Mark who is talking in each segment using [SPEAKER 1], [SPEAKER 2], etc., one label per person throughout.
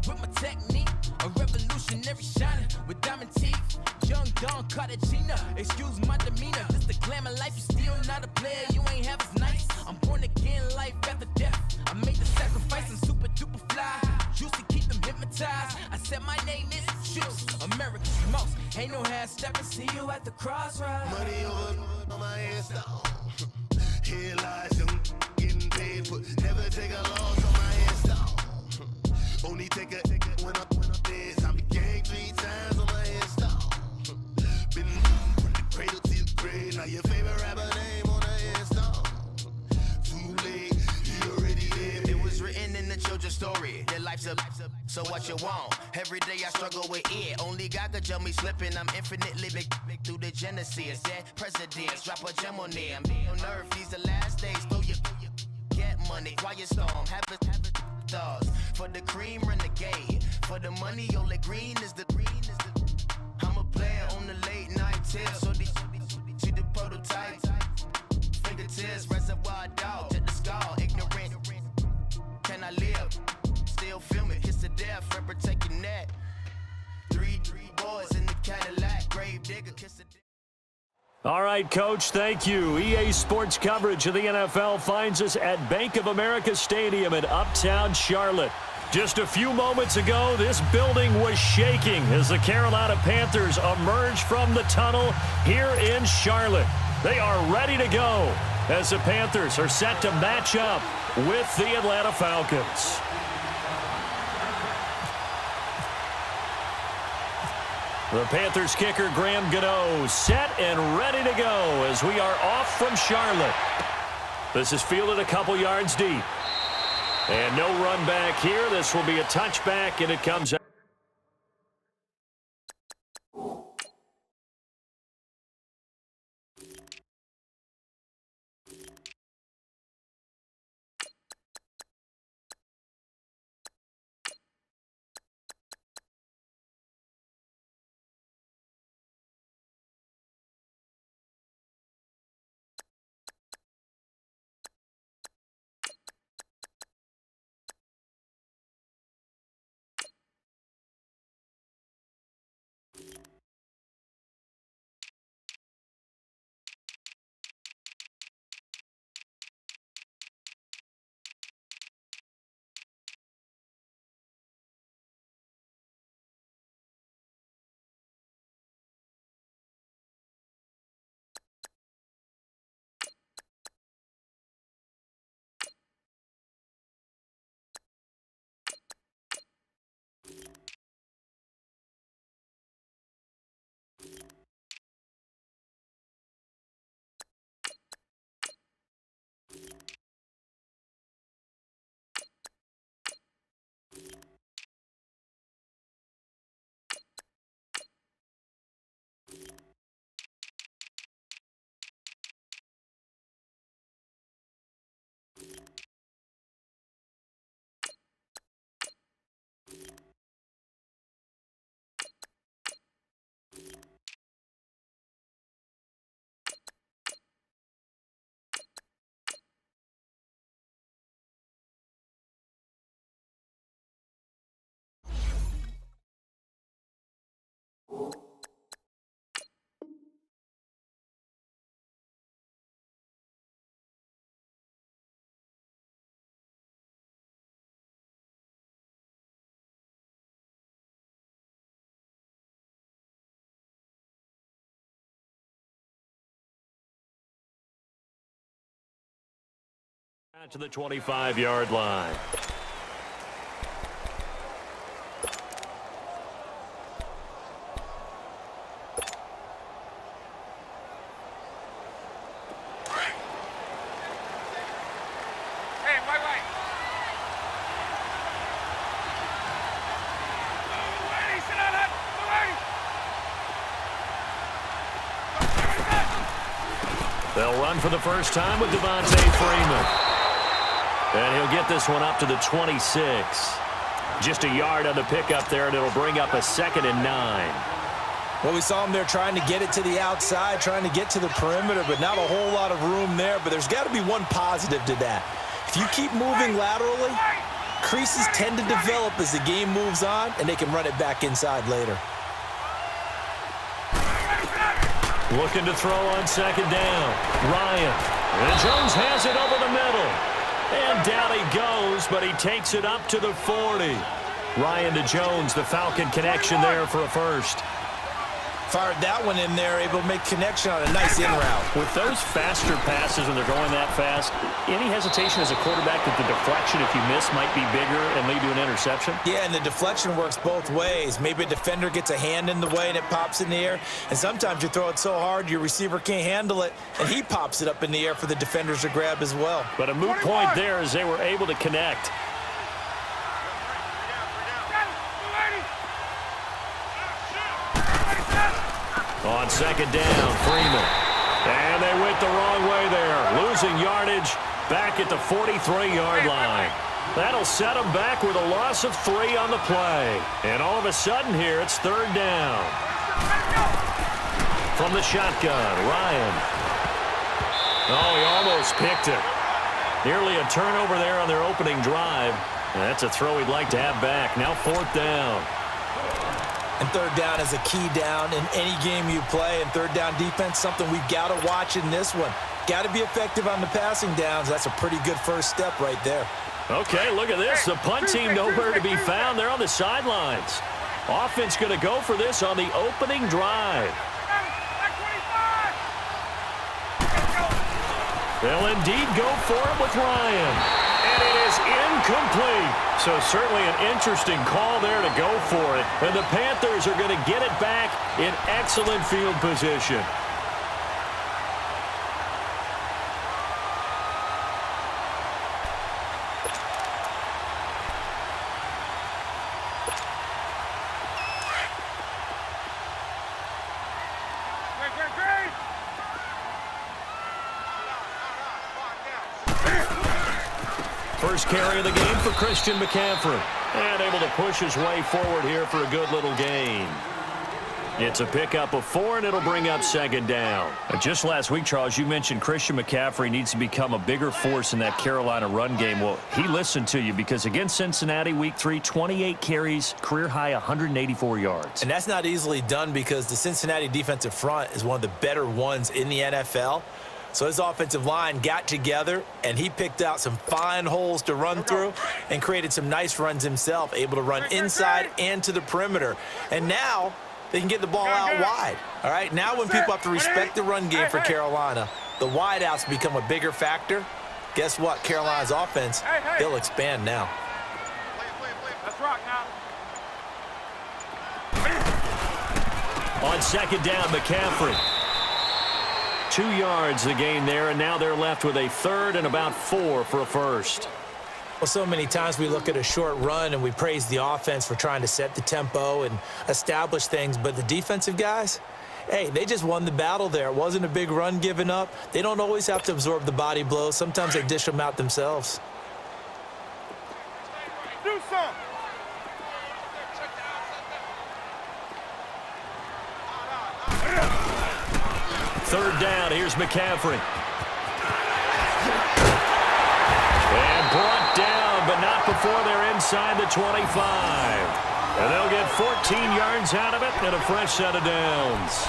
[SPEAKER 1] with my technique. A revolutionary shining with diamond teeth. Young Don Cartagena, excuse my demeanor. This the glamour life, you still not a player, you ain't half as nice. I'm born again, life after death. I made the sacrifice and super duper fly. Juicy, keep them hypnotized. I said my name is Juice, America's most. Ain't no half stepping, see you at the crossroads.
[SPEAKER 2] Money over on my headstone. Here lies them getting paid for. Never take a loss on my headstone. Only take a when I'm dead. I be gang 3 times on my headstone. Been from the cradle to the grave. Now your favorite rapper name on the headstone. Too late, he already dead. It was written in the children's story. Their life's a so what you want? Every day I struggle with it. Only God could tell me slipping. I'm infinitely big through the genesis. Dead presidents, drop a gem on them. On earth, these the last days. Throw your get money, quiet storm. Have a thoughts for the cream renegade. For the money, only green is the. I'm a player on the late night tip. So these see the prototype. Fingertips, reservoir dog. Check the skull, ignorant. Can I live? Still film it, kiss to death, forever taking that. Three boys in the Cadillac, grave digger, kiss the death.
[SPEAKER 3] All right, Coach, thank you. EA Sports coverage of the NFL finds us at Bank of America Stadium in Uptown Charlotte. Just a few moments ago, this building was shaking as the Carolina Panthers emerged from the tunnel here in Charlotte. They are ready to go as the Panthers are set to match up with the Atlanta Falcons. The Panthers kicker, Graham Gano, set and ready to go as we are off from Charlotte. This is fielded a couple yards deep. And no run back here. This will be a touchback, and it comes out. To the 25-yard line. They'll run for the first time with Devontae Freeman. And he'll get this one up to the 26. Just a yard on the pickup there, and it'll bring up a 2nd and 9.
[SPEAKER 4] Well, we saw him there trying to get it to the outside, trying to get to the perimeter, but not a whole lot of room there. But there's got to be one positive to that. If you keep moving laterally, creases tend to develop as the game moves on, and they can run it back inside later.
[SPEAKER 3] Looking to throw on second down. Ryan. And Jones has it over the middle. And down he goes, but he takes it up to the 40. Ryan to Jones, the Falcon connection there for a first.
[SPEAKER 4] Fired that one in there, able to make connection on a nice in route.
[SPEAKER 3] With those faster passes when they're going that fast, any hesitation as a quarterback that the deflection, if you miss, might be bigger and lead to an interception?
[SPEAKER 4] Yeah, and the deflection works both ways. Maybe a defender gets a hand in the way and it pops in the air. And sometimes you throw it so hard your receiver can't handle it, and he pops it up in the air for the defenders to grab as well.
[SPEAKER 3] But a moot point there as they were able to connect. On second down, Freeman. And they went the wrong way there. Losing yardage back at the 43-yard line. That'll set them back with a loss of 3 on the play. And all of a sudden here, it's third down. From the shotgun, Ryan. Oh, he almost picked it. Nearly a turnover there on their opening drive. And that's a throw he'd like to have back. Now fourth down.
[SPEAKER 4] And third down is a key down in any game you play. And third down defense, something we've got to watch in this one. Got to be effective on the passing downs. That's a pretty good first step right there.
[SPEAKER 3] Okay, look at this. The punt team nowhere to be found. They're on the sidelines. Offense going to go for this on the opening drive. They'll indeed go for it with Ryan. And it is incomplete. So certainly an interesting call there to go for it. And the Panthers are going to get it back in excellent field position. First carry of the game for Christian McCaffrey. And able to push his way forward here for a good little gain. It's a pickup of 4, and it'll bring up second down. Just last week, Charles, you mentioned Christian McCaffrey needs to become a bigger force in that Carolina run game. Well, he listened to you because against Cincinnati, week 3, 28 carries, career high 184 yards.
[SPEAKER 4] And that's not easily done because the Cincinnati defensive front is one of the better ones in the NFL. So his offensive line got together, and he picked out some fine holes to run through and created some nice runs himself, able to run inside and to the perimeter. And now they can get the ball out wide. All right, now when people have to respect the run game for Carolina, the wideouts become a bigger factor. Guess what? Carolina's offense, they'll expand now.
[SPEAKER 5] Let's rock now.
[SPEAKER 3] On second down, McCaffrey. 2 yards the gain there, and now they're left with a third and about 4 for a first.
[SPEAKER 4] Well, so many times we look at a short run and we praise the offense for trying to set the tempo and establish things, but the defensive guys, hey, they just won the battle there. It wasn't a big run given up. They don't always have to absorb the body blows. Sometimes they dish them out themselves.
[SPEAKER 5] Do some.
[SPEAKER 3] Third down, here's McCaffrey. And brought down, but not before they're inside the 25. And they'll get 14 yards out of it and a fresh set of downs.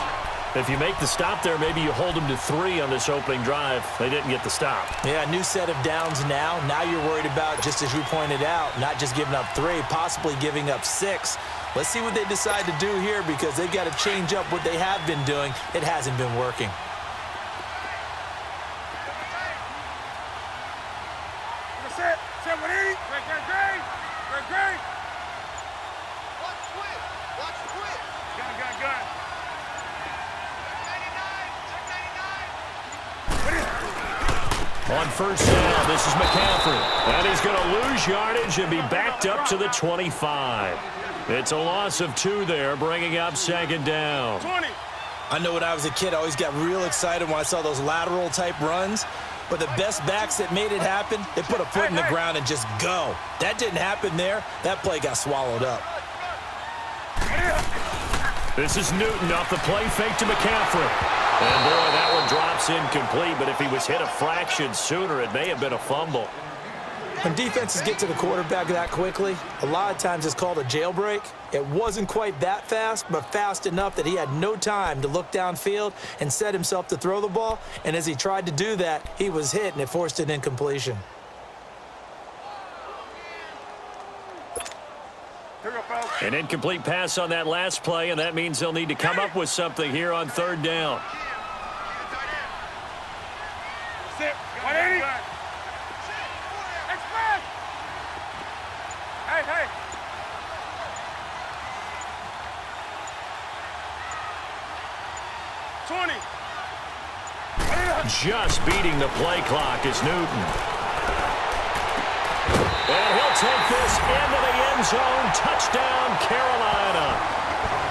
[SPEAKER 3] If you make the stop there, maybe you hold them to 3 on this opening drive. They didn't get the stop.
[SPEAKER 4] Yeah, new set of downs now. Now you're worried about, just as you pointed out, not just giving up 3, possibly giving up 6. Let's see what they decide to do here because they've got to change up what they have been doing. It hasn't been working.
[SPEAKER 5] Set 180. Great.
[SPEAKER 2] Watch quit.
[SPEAKER 5] Gun.
[SPEAKER 3] On first down, this is McCaffrey. And he's going to lose yardage and be backed up to the 25. It's a loss of 2 there, bringing up second down.
[SPEAKER 5] 20.
[SPEAKER 4] I know when I was a kid, I always got real excited when I saw those lateral-type runs. But the best backs that made it happen, they put a foot in the ground and just go. That didn't happen there. That play got swallowed up.
[SPEAKER 3] This is Newton off the play fake to McCaffrey. And boy, that one drops incomplete, but if he was hit a fraction sooner, it may have been a fumble.
[SPEAKER 4] When defenses get to the quarterback that quickly, a lot of times it's called a jailbreak. It wasn't quite that fast, but fast enough that he had no time to look downfield and set himself to throw the ball. And as he tried to do that, he was hit, and it forced an incompletion.
[SPEAKER 3] An incomplete pass on that last play, and that means they'll need to come up with something here on third down.
[SPEAKER 5] Sit. 180. Express. Hey.
[SPEAKER 3] Just beating the play clock is Newton. And he'll take this into the end zone. Touchdown, Carolina.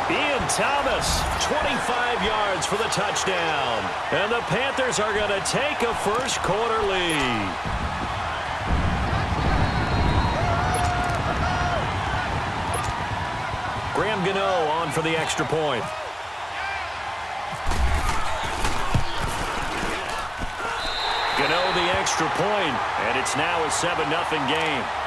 [SPEAKER 3] Ian Thomas, 25 yards for the touchdown. And the Panthers are going to take a first quarter lead. Graham Gano on for the extra point. Gano the extra point, and it's now a 7-0 game.